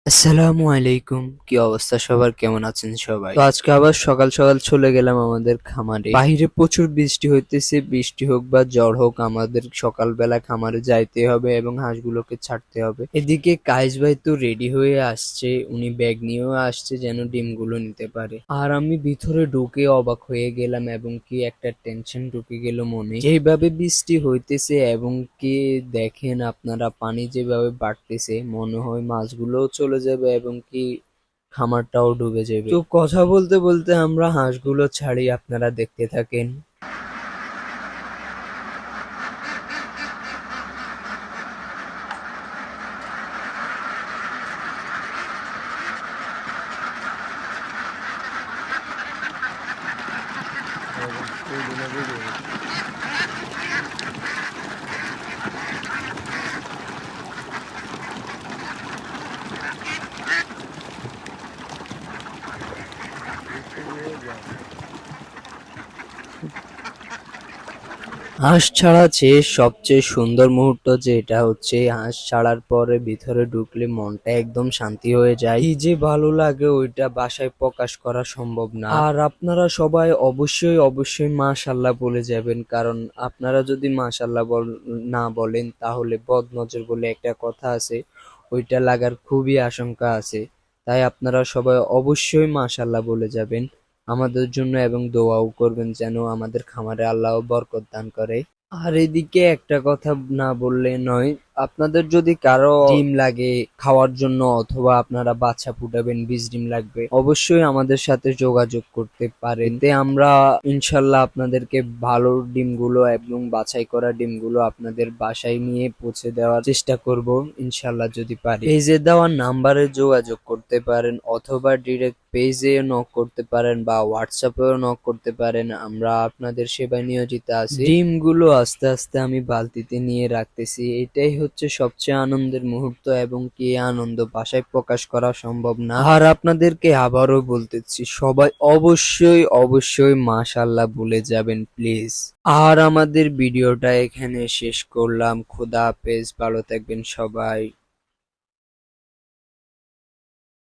আসসালামু আলাইকুম, কি অবস্থা সবার? কেমন আছেন সবাই? তো আজকে আবার সকাল সকাল চলে গেলাম আমাদের খামারে। বাইরে প্রচুর বৃষ্টি হইতেছে। বৃষ্টি হোক বা ঝড় হোক, আমাদের সকালবেলা খামারে যাইতে হবে এবং হাঁসগুলোকে ছাড়তে হবে। এদিকে কায়েস ভাই তো রেডি হয়ে আসছে, উনি ব্যাগ নিয়েও আসছে যেন ডিমগুলো নিতে পারে। আর আমি ভিতরে ঢুকে অবাক হয়ে গেলাম এবং কি একটা টেনশন ঢুকে গেল মনে। যেভাবে বৃষ্টি হইতেছে এবং কি দেখেন আপনারা, পানি যেভাবে বাড়তেছে, মনে হয় মাছগুলোও চলে যাবে এবং কি খামারটাও ডুবে যাবে। তো কথা বলতে বলতে আমরা হাঁসগুলো ছাড়ি, আপনারা দেখতে থাকেন। হাঁস ছাড়া সবচেয়ে সুন্দর মুহূর্ত যেটা হচ্ছে, হাঁস ছাড়ার পরে ভিতরে ঢুকলে মনটা একদম শান্তি হয়ে যায়। কি যে ভালো লাগে ওইটা বাসায় প্রকাশ করা সম্ভব না। আর আপনারা সবাই অবশ্যই অবশ্যই মাশাআল্লাহ বলে যাবেন, কারণ আপনারা যদি মাশাআল্লাহ না বলেন তাহলে বদনজর বলে একটা কথা আছে, ওইটা লাগার খুবই আশঙ্কা আছে। তাই আপনারা সবাই অবশ্যই মাশাআল্লাহ বলে যাবেন আমাদের জন্য এবং দোয়াও করবেন যেন আমাদের খামারে আল্লাহ বরকত দান করে। আর এদিকে একটা কথা না বললে নয়, আপনাদের যদি কারো ডিম লাগে খাওয়ার জন্য অথবা আপনারা বাচ্চা ফুটাবেন, বীজ ডিম লাগবে, অবশ্যই আমাদের সাথে যোগাযোগ করতে পারেন। এতে আমরা ইনশাল্লাহ আপনাদেরকে ভালো ডিমগুলো এবং বাছাই করা ডিমগুলো আপনাদের বাসায় নিয়ে পৌঁছে দেওয়ার চেষ্টা করব ইনশাল্লাহ যদি পারি। পেজে দেওয়া নাম্বারে যোগাযোগ করতে পারেন অথবা ডিরেক্ট পেজে নক করতে পারেন বা হোয়াটসঅ্যাপেও নক করতে পারেন, আমরা আপনাদের সেবায় নিয়োজিত আছি। ডিমগুলো আস্তে আস্তে আমি বালতিতে নিয়ে রাখতেছি, এটাই হচ্ছে সবচেয়ে আনন্দের মুহূর্ত এবং কি আনন্দ ভাষায় প্রকাশ করা সম্ভব না। আর আপনাদেরকে আবারও বলতেছি, সবাই অবশ্যই অবশ্যই মাশাআল্লাহ বলে যাবেন প্লিজ। আর আমাদের ভিডিওটা এখানে শেষ করলাম। খোদা হাফেজ, ভালো থাকবেন সবাই।